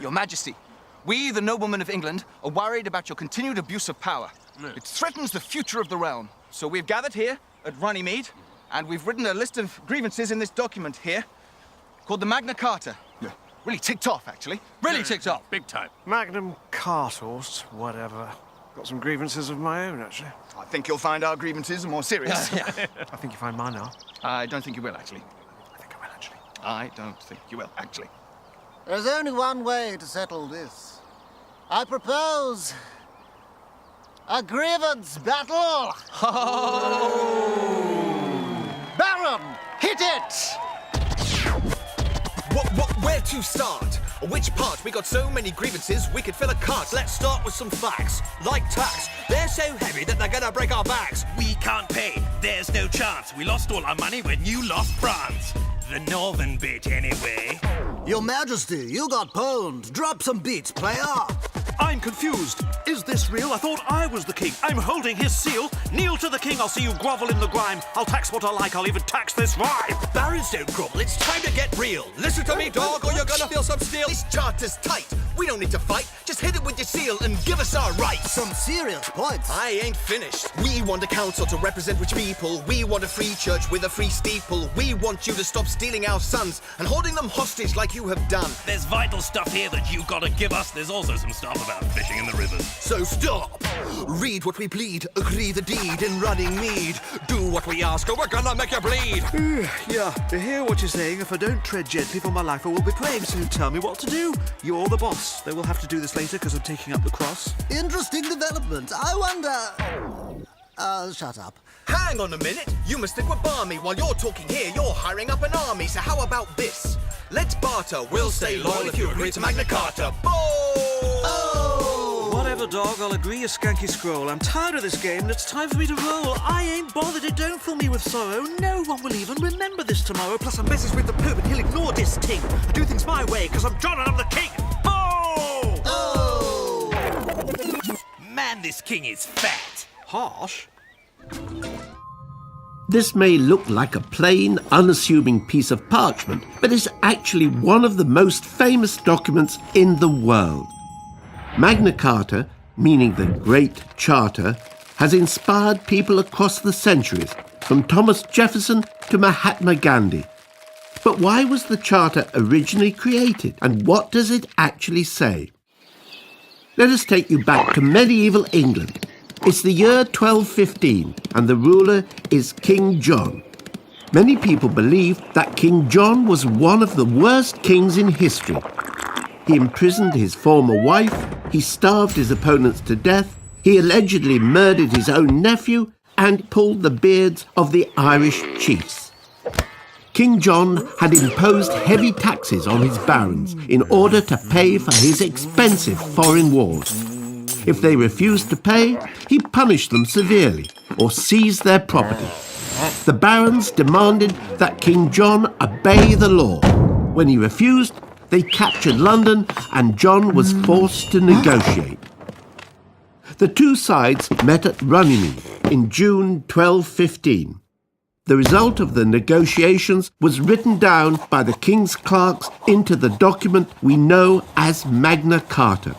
Your Majesty, we, the noblemen of England, are worried about your continued abuse of power. No. It threatens the future of the realm. So we've gathered here at Runnymede, and we've written a list of grievances in this document here, called the Magna Carta. Yeah. Really ticked off, actually. Really ticked off. Big time. Magnum Carta, whatever. Got some grievances of my own, actually. I think you'll find our grievances more serious. I think you find mine now. I don't think you will, actually. I think I will, actually. I don't think you will, actually. There's only one way to settle this. I propose a grievance battle. Baron, hit it! Where to start? Which part? We got so many grievances we could fill a cart. Let's start with some facts. Like tax, they're so heavy that they're gonna break our backs. We can't pay, there's no chance. We lost all our money when you lost France. The northern bit, anyway. Your Majesty, you got pwned. Drop some beats, player. I'm confused. Is this real? I thought I was the king. I'm holding his seal. Kneel to the king. I'll see you grovel in the grime. I'll tax what I like. I'll even tax this rhyme. Barons don't grovel, it's time to get real. Listen to me, dog, or you're gonna feel some steel. This charter's tight. We don't need to fight. Just hit it with your seal and give us our rights. Some serious points. I ain't finished. We want a council to represent rich people. We want a free church with a free steeple. We want you to stop stealing our sons and holding them hostage like you have done. There's vital stuff here that you gotta give us. There's also some stuff about fishing in the rivers. So stop. Read what we plead. Agree the deed in running mead. Do what we ask or we're gonna make you bleed. Yeah, I hear what you're saying. If I don't tread gently for my life, I will be praying. So tell me what to do. You're the boss. They will have to do this later because I'm taking up the cross. Interesting development. I wonder... shut up. Hang on a minute. You must stick with Barmy. While you're talking here, you're hiring up an army. So how about this? Let's barter. We'll stay loyal if you agree to Magna Carta. Oh! Whatever, dog. I'll agree, you skanky scroll. I'm tired of this game and it's time for me to roll. I ain't bothered. It don't fill me with sorrow. No one will even remember this tomorrow. Plus, I message with the Pope and he'll ignore this ting. I do things my way because I'm John and I'm the king. Oh! Oh! Man, this king is fat. Harsh? This may look like a plain, unassuming piece of parchment, but it's actually one of the most famous documents in the world. Magna Carta, meaning the Great Charter, has inspired people across the centuries, from Thomas Jefferson to Mahatma Gandhi. But why was the Charter originally created, and what does it actually say? Let us take you back to medieval England. It's the year 1215, and the ruler is King John. Many people believe that King John was one of the worst kings in history. He imprisoned his former wife, he starved his opponents to death, he allegedly murdered his own nephew, and pulled the beards of the Irish chiefs. King John had imposed heavy taxes on his barons in order to pay for his expensive foreign wars. If they refused to pay, he punished them severely or seized their property. The barons demanded that King John obey the law. When he refused, they captured London and John was forced to negotiate. The two sides met at Runnymede in June 1215. The result of the negotiations was written down by the king's clerks into the document we know as Magna Carta.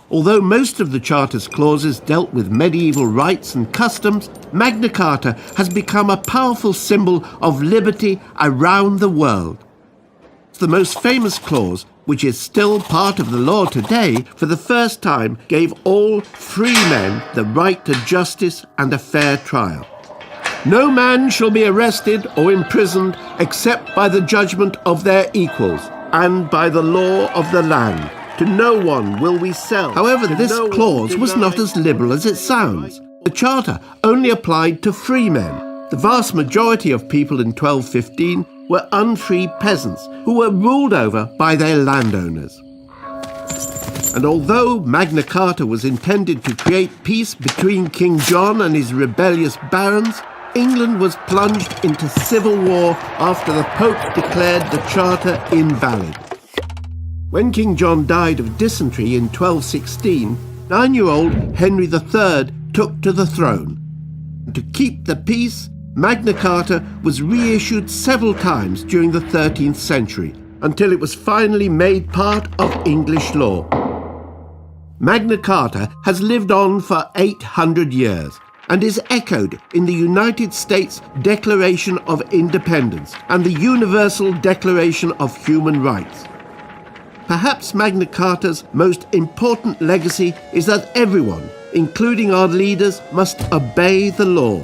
Although most of the Charter's clauses dealt with medieval rights and customs, Magna Carta has become a powerful symbol of liberty around the world. The most famous clause, which is still part of the law today, for the first time gave all free men the right to justice and a fair trial. No man shall be arrested or imprisoned except by the judgment of their equals and by the law of the land. To no one will we sell. However, this clause was not as liberal as it sounds. The Charter only applied to free men. The vast majority of people in 1215 were unfree peasants who were ruled over by their landowners. And although Magna Carta was intended to create peace between King John and his rebellious barons, England was plunged into civil war after the Pope declared the Charter invalid. When King John died of dysentery in 1216, 9-year-old Henry III took to the throne. To keep the peace, Magna Carta was reissued several times during the 13th century, until it was finally made part of English law. Magna Carta has lived on for 800 years and is echoed in the United States Declaration of Independence and the Universal Declaration of Human Rights. Perhaps Magna Carta's most important legacy is that everyone, including our leaders, must obey the law.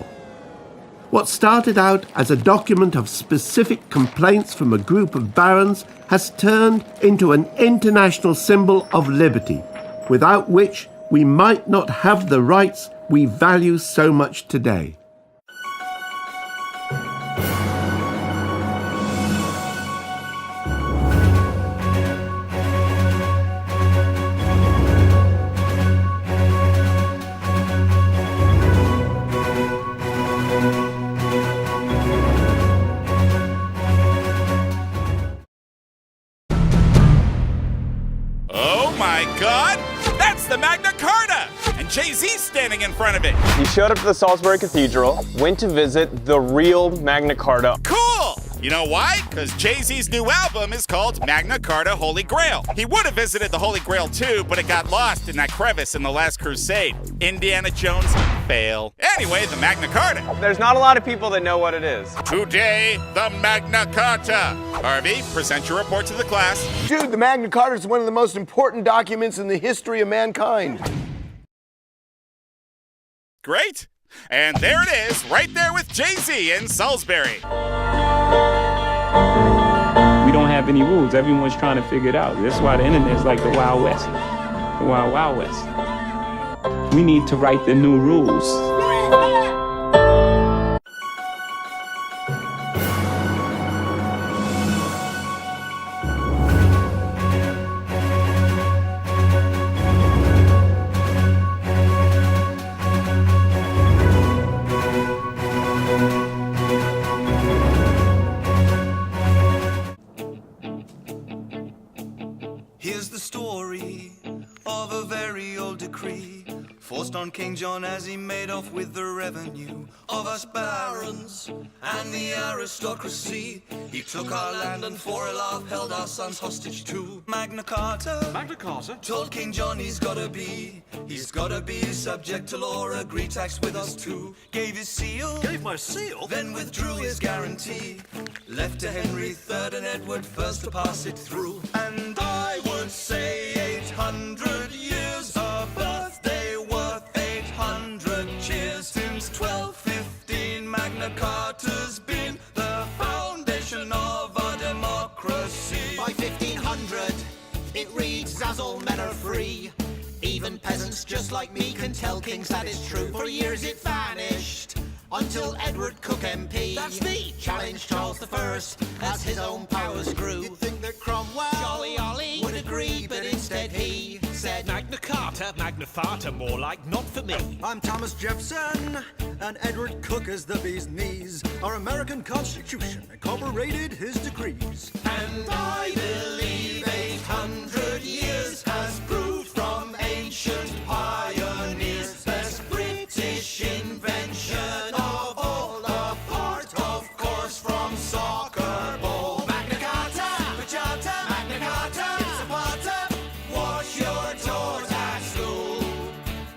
What started out as a document of specific complaints from a group of barons has turned into an international symbol of liberty, without which we might not have the rights we value so much today. Oh my God! That's the Magna Carta! And Jay-Z's standing in front of it! He showed up to the Salisbury Cathedral, went to visit the real Magna Carta. Cool! You know why? Because Jay-Z's new album is called Magna Carta Holy Grail. He would have visited the Holy Grail too, but it got lost in that crevice in the Last Crusade. Indiana Jones, fail. Anyway, the Magna Carta. There's not a lot of people that know what it is. Today, the Magna Carta. Harvey, present your report to the class. Dude, the Magna Carta is one of the most important documents in the history of mankind. Great. And there it is, right there with Jay-Z in Salisbury. We don't have any rules. Everyone's trying to figure it out. That's why the internet is like the Wild West. The Wild, Wild West. We need to write the new rules. Here's the story of a very old decree forced on King John as he made off with the revenue of us barons and the aristocracy. He took our land and for a laugh held our sons hostage too. Magna Carta, Magna Carta? told King John he's gotta be subject to law, agree tax with us too. Gave his seal, Gave my seal? then withdrew his guarantee. Left to Henry III and Edward I to pass it through. And I would say 800 years, a birthday worth 800 cheers. Since 1215 Magna Carta's been the foundation of our democracy. By 1500, it reads as all men are free. Even peasants just like me can tell kings that it's true. For years it vanished, until Edward Cook MP, that's me, challenged Charles I as his own powers grew. You'd think that Cromwell, Jolly Ollie, would agree, but instead he said Magna Carta, Magna Farta, more like not for me. I'm Thomas Jefferson, and Edward Cook is the bee's knees. Our American Constitution incorporated his decrees. And I believe 800 years has proved from ancient pioneers best British invention of all, apart of course from soccer ball. Magna Carta, Charta, Magna Carta, it's a Parta, wash your doors at school.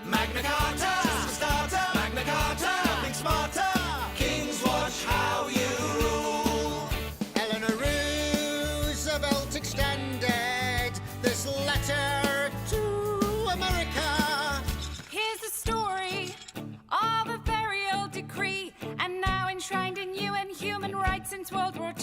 Magna Carta, just a starter, Magna Carta, nothing smarter, kings watch how you rule. Eleanor Roosevelt extended this letter to America. Here's the story of a very old decree, and now enshrined in UN human rights since World War II.